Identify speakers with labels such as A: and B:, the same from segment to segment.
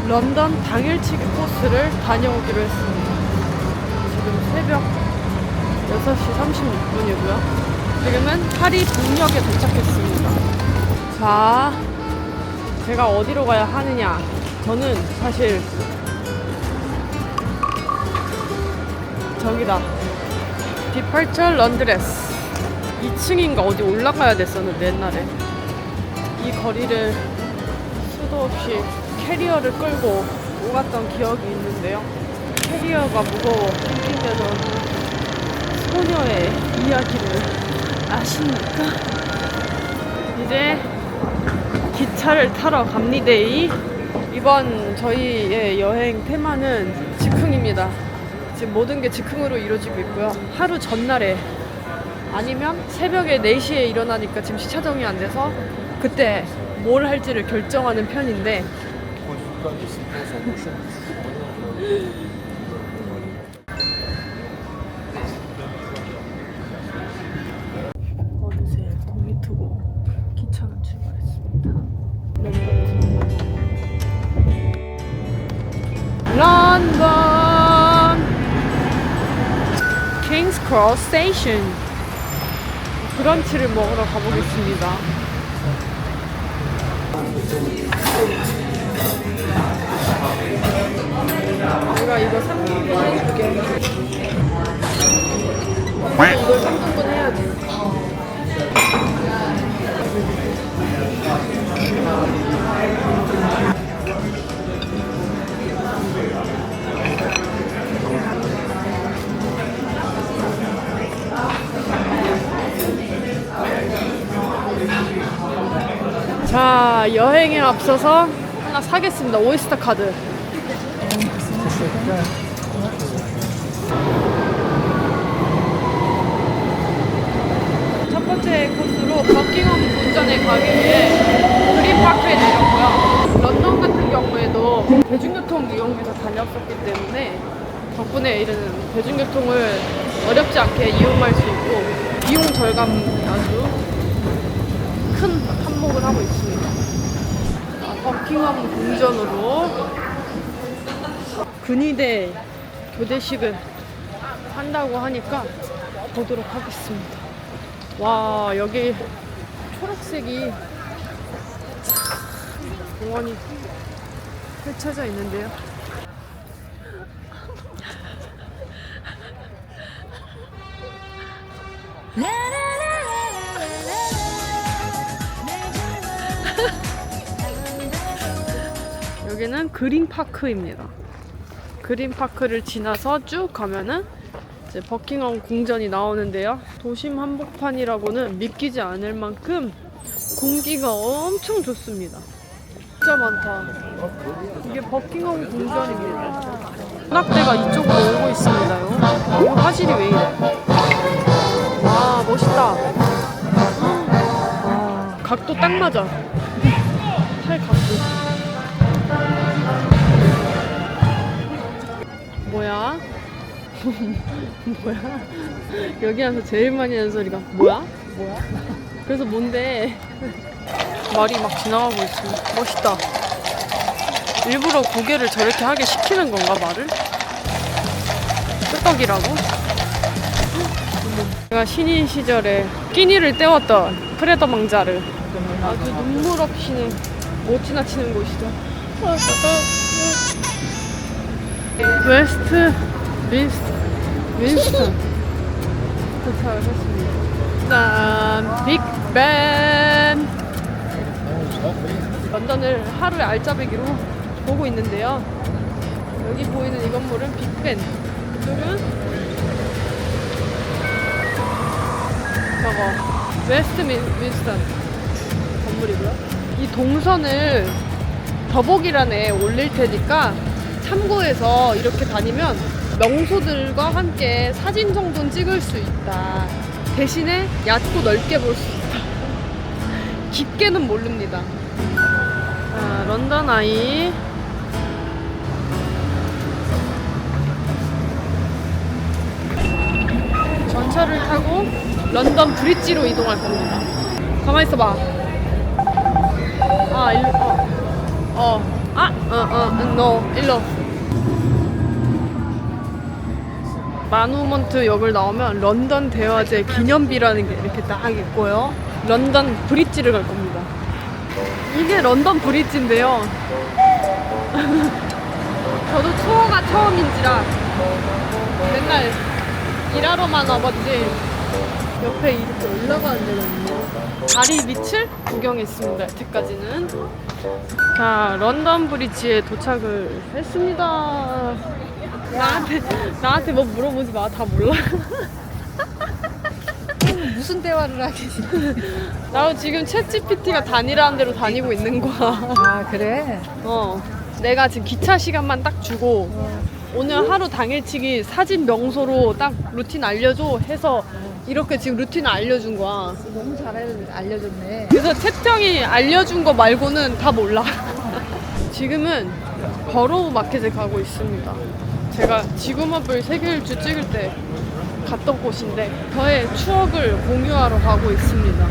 A: 런던 당일치기 코스를 다녀오기로 했습니다. 지금 새벽 6시 36분이고요. 지금은 파리 북역에 도착했습니다. 자, 제가 어디로 가야 하느냐. 저는 사실 저기다, 디펄처 런드레스 2층인가 어디 올라가야 됐었는데 옛날에 이 거리를 수도 없이 캐리어를 끌고 오갔던 기억이 있는데요. 캐리어가 무거워 캠핑되던 소녀의 이야기를 아십니까? 이제 기차를 타러 갑니다. 이번 저희의 여행 테마는 즉흥입니다. 지금 모든 게 즉흥으로 이루어지고 있고요. 하루 전날에 아니면 새벽에 4시에 일어나니까 지금 시차정이 안 돼서 그때 뭘 할지를 결정하는 편인데 어느새 공이 트고 기차는 출발했습니다. 런던 킹스 크로스 스테이션 브런치를 먹으러 가보겠습니다. 내가 이거 3등분 해줄게. 이걸 3등분 해야지. 자, 여행에 앞서서 하나 사겠습니다. 오이스터 카드. 첫 번째 코스로 버킹엄 궁전에 가기 위해 그린파크에 내렸고요. 런던 같은 경우에도 대중교통 이용해서 다녔었기 때문에 덕분에 이런 대중교통을 어렵지 않게 이용할 수 있고 비용 절감이 아주 큰 한몫을 하고 있습니다. 버킹엄 궁전으로 근위대 교대식을 한다고 하니까 보도록 하겠습니다. 와, 여기 초록색이 공원이 펼쳐져 있는데요. 여기는 그린파크입니다. 그린파크를 지나서 쭉 가면은 이제 버킹엄 궁전이 나오는데요. 도심 한복판이라고는 믿기지 않을 만큼 공기가 엄청 좋습니다. 진짜 많다. 이게 버킹엄 궁전입니다. 문학대가 이쪽으로 오고 있습니다요. 이 화질이 왜 이래? 와, 멋있다. 와, 각도 딱 맞아. 팔 각도. 뭐야? 뭐야? 여기 와서 제일 많이 하는 소리가 뭐야? 뭐야? 그래서 뭔데? 말이 막 지나가고 있어. 멋있다. 일부러 고개를 저렇게 하게 시키는 건가, 말을? 끄떡이라고? 제가 신인 시절에 끼니를 때웠던 프레더 망자르. 아주 눈물 없이는 못 지나치는 곳이죠. 웨스트 윈스턴 도착을 했습니다. 짠! 빅벤! 런던을 하루에 알짜배기로 보고 있는데요. 여기 보이는 이 건물은 빅벤, 이쪽은 저거 웨스트 윈스턴 건물이고요. 이 동선을 더보기란에 올릴 테니까 참고해서 이렇게 다니면 명소들과 함께 사진 정도는 찍을 수 있다. 대신에 얕고 넓게 볼 수 있다. 깊게는 모릅니다. 자, 런던 아이. 전철을 타고 런던 브릿지로 이동할 겁니다. 가만히 있어봐. no, 일로. 마누먼트 역을 나오면 런던 대화제 기념비라는 게 이렇게 딱 있고요. 런던 브릿지를 갈 겁니다. 이게 런던 브릿지인데요. 저도 투어가 처음인지라 맨날 일하러만 와봤지 옆에 이렇게 올라가는 데가 있네요. 다리 밑을 구경했습니다. 여태까지는. 자, 런던 브릿지에 도착을 했습니다. 나한테 뭐 물어보지 마. 다 몰라.
B: 무슨 대화를 하겠지?
A: 나도 지금 챗GPT가 다니라는 대로 다니고 있는 거야.
B: 아 그래?
A: 내가 지금 기차 시간만 딱 주고 오늘 하루 당일치기 사진 명소로 딱 루틴 알려줘 해서 이렇게 지금 루틴을 알려준 거야.
B: 너무 잘 알려줬네.
A: 그래서 채평이 알려준 거 말고는 다 몰라. 지금은 버로우 마켓에 가고 있습니다. 제가 지구맵을 세계일주 찍을 때 갔던 곳인데 저의 추억을 공유하러 가고 있습니다.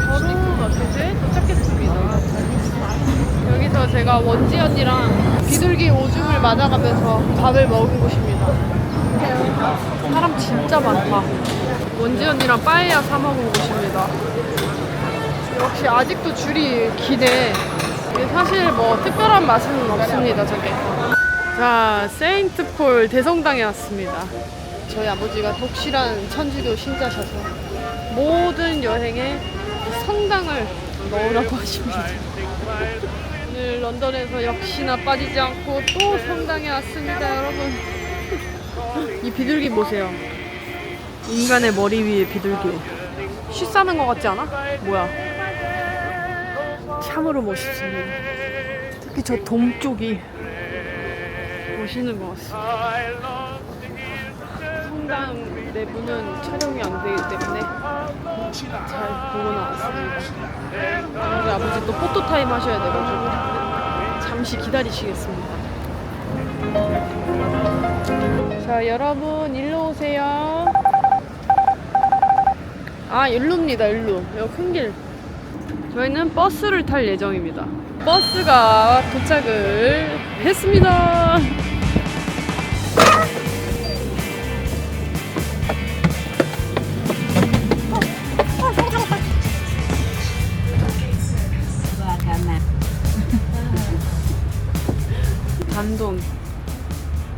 A: 버로우 마켓에 도착했습니다. 여기서 제가 원지 언니랑 비둘기 오줌을 맞아가면서 밥을 먹은 곳입니다. 사람 진짜 많다. 원지 언니랑 빠에야 사 먹은 곳입니다. 역시 아직도 줄이 기네. 이게 사실 뭐 특별한 맛은 없습니다, 저게. 자, 세인트폴 대성당에 왔습니다. 저희 아버지가 독실한 천주교 신자셔서 모든 여행에 성당을 넣으라고 하십니다. 오늘 런던에서 역시나 빠지지 않고 또 성당에 왔습니다, 여러분. 이 비둘기 보세요. 인간의 머리 위에 비둘기. 쉬 싸는 것 같지 않아? 뭐야? 참으로 멋있습니다. 특히 저 동쪽이 멋있는 것 같습니다. 성당 내부는 촬영이 안 되기 때문에 잘 보고 나왔습니다. 우리 아버지 또 포토타임 하셔야 돼가지고 잠시 기다리시겠습니다. 자, 여러분 일로 오세요. 아, 일로입니다. 일로. 여기 큰 길. 저희는 버스를 탈 예정입니다. 버스가 도착을 했습니다. 단돈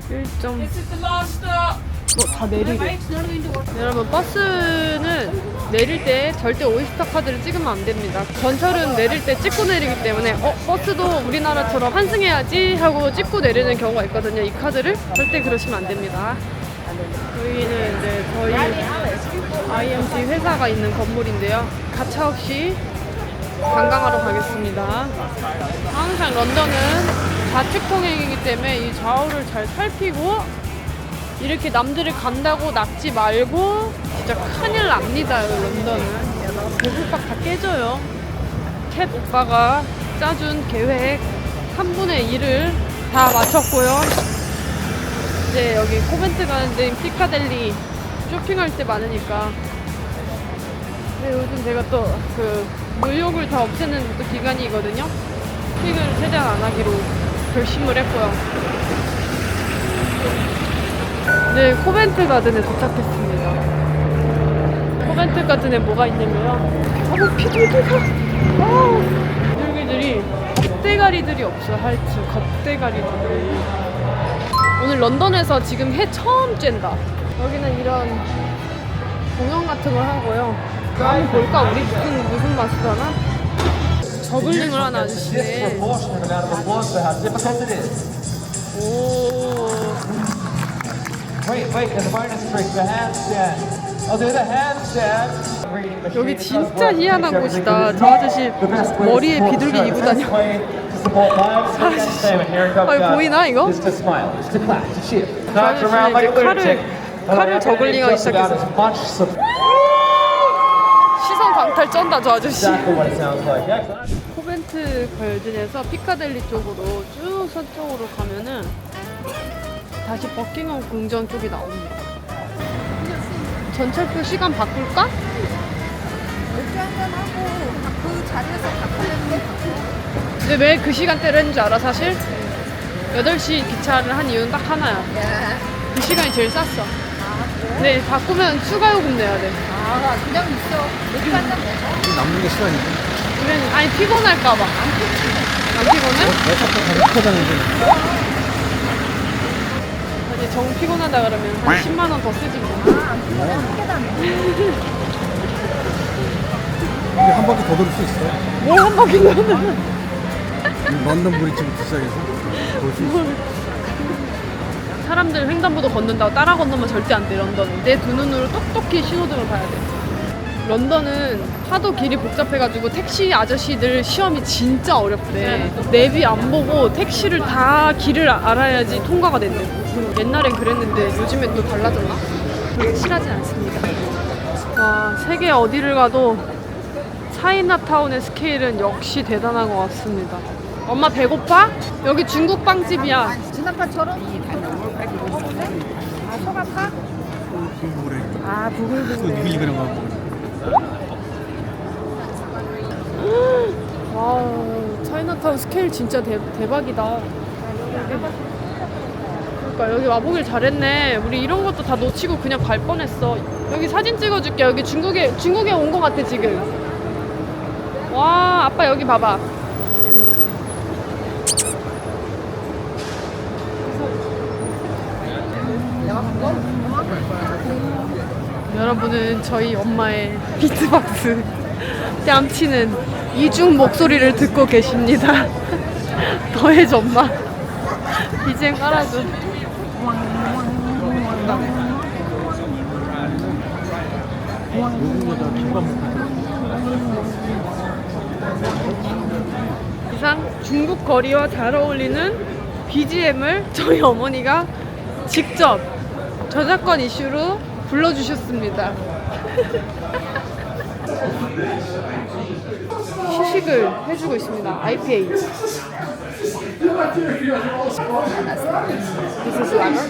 A: 1점. 다 내리래. 여러분, 버스는 내릴 때 절대 오이스터 카드를 찍으면 안 됩니다. 전철은 내릴 때 찍고 내리기 때문에 버스도 우리나라처럼 환승해야지 하고 찍고 내리는 경우가 있거든요. 이 카드를 절대 그러시면 안 됩니다. 여기는 이제 저희 IMG 회사가 있는 건물인데요. 가차없이 관광하러 가겠습니다. 항상 런던은 좌측 통행이기 때문에 이 좌우를 잘 살피고 이렇게 남들이 간다고 낙지 말고 진짜 큰일 납니다. 런던은 배불박 다 깨져요. 캣 오빠가 짜준 계획 3분의 1을 다 마쳤고요. 이제 여기 코벤트 가는 데인 피카델리 쇼핑할 때 많으니까. 근데 요즘 제가 또 그 물욕을 다 없애는 또 기간이거든요. 쇼핑을 최대한 안 하기로 결심을 했고요. 네, 코벤트 가든에 도착했습니다. 코벤트 가든에 뭐가 있냐면요. 비둘기가! 비둘기들이 겁대가리들이 없어요. 하여튼 겁대가리들이. 오늘 런던에서 지금 해 처음 쬐다. 여기는 이런 공연 같은 걸 하고요. 한번 볼까? 우리 무슨 맛을 하나? 저글링을 하는 아저씨네. 오.
C: Wait, there's a bonus trick, the handstand. I'll do the handstand.
A: 여기 진짜 희한한 곳이다. 저 아저씨 머리에 비둘기 이고 다녀. 보이나 이거?
C: Just to smile, just to clap, to cheer.
A: 저
C: Dance around like a lunatic.
A: 칼을 저글링하기 시작했어. 시선 강탈 쩐다 저 아저씨.
C: Exactly what it sounds like. Yeah.
A: 코벤트 걸든에서 피카델리 쪽으로 쭉 서쪽으로 가면은 다시 버킹엄 궁전 쪽이 나옵니다. 전철표 시간 바꿀까?
B: 맥주 한잔 하고 그 자리에서 바꾸려면 바꿔.
A: 근데 왜 그 시간대를 했는지 알아 사실? 8시 기차를 한 이유는 딱 하나야.
B: 야.
A: 그 시간이 제일 쌌어.
B: 아, 그래?
A: 네, 바꾸면 추가 요금 내야 돼.
B: 아, 그냥 있어. 어디 간다 뭐.
D: 남는 게 시간이지.
A: 그러면 아니 피곤할까봐. 안 피곤해?
D: 내 차도 가득하다는데.
A: 아니 정 피곤하다 그러면 한 10만 원 더 쓰지 뭐.
B: 아, 안 피곤해. 함께 다네.
D: 근데 한 바퀴 더 돌 수 있어.
A: 뭘 한 바퀴 넣는?
D: 런던 브리지부터 시작해서 볼 수 있어.
A: 사람들 횡단보도 걷는다고 따라 건너면 절대 안 돼. 런던은 내 두 눈으로 똑똑히 신호등을 봐야 돼. 런던은 하도 길이 복잡해가지고 택시 아저씨들 시험이 진짜 어렵대. 내비 안 보고 택시를 다 길을 알아야지 통과가 된대. 옛날엔 그랬는데 요즘엔 또 달라졌나? 확실하진 않습니다. 와, 세계 어디를 가도 차이나타운의 스케일은 역시 대단한 것 같습니다. 엄마 배고파? 여기 중국 빵집이야.
B: 지난번처럼 아, 속 아파?
D: 그래.
B: 아,
D: 또
B: 부글부글.
D: 누굴 그런 거 같고.
A: 와, 차이나타운 스케일 진짜 대박이다. 그러니까 여기 와보길 잘했네. 우리 이런 것도 다 놓치고 그냥 갈 뻔했어. 여기 사진 찍어줄게. 여기 중국에 온 것 같아 지금. 와, 아빠 여기 봐봐. 여러분은 저희 엄마의 비트박스 뺨치는 이중 목소리를 듣고 계십니다. 더해줘 엄마. BGM 깔아줘.
D: 요거보다 기가 막히다.
A: 이상 중국 거리와 잘 어울리는 BGM을 저희 어머니가 직접 저작권 이슈로 불러주셨습니다. 시식을 해주고 있습니다. IPA. This is lager.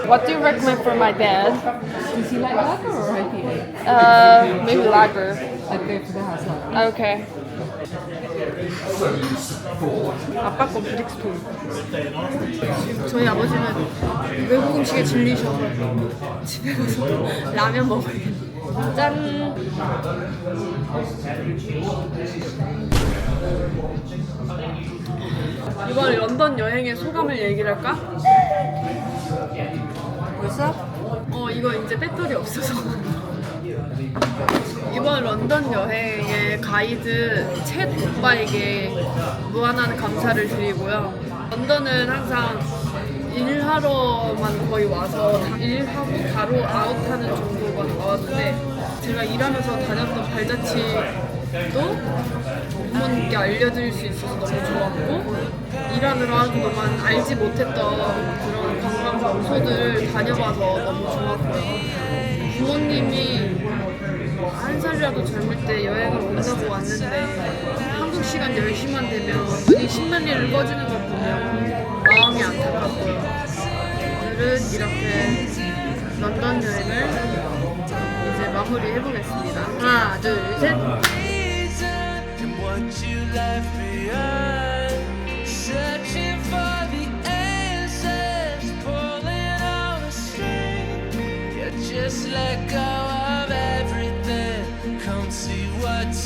A: What do you recommend for my dad?
B: Does he like lager or IPA?
A: Maybe lager.
B: I'd go for the house lager.
A: Okay. 아빠 거 브릭스톤. 저희 아버지는 외국 음식에 질리셔서 집에 가서 라면 먹어요. 짠. 이번 런던 여행의 소감을 얘기를 할까?
B: 벌써?
A: 이거 이제 배터리 없어서. 이번 런던 여행의 가이드 챗 오빠에게 무한한 감사를 드리고요. 런던은 항상 일하러만 거의 와서 일하고 바로 아웃하는 정도가 나왔는데 제가 일하면서 다녔던 발자취도 부모님께 알려드릴 수 있어서 너무 좋았고 일하느라 한동안 알지 못했던 그런 관광 장소들 다녀봐서 너무 좋았고요. 부모님이 한 살이라도 젊을 때 여행을 온다고 왔는데 한국 시간 10시만 되면 눈이 10만 리를 꺼지는 걸 보면 마음이 안타깝고요. 오늘은 이렇게 런던 여행을 이제 마무리해보겠습니다. 하나, 둘, 셋!
E: Just like I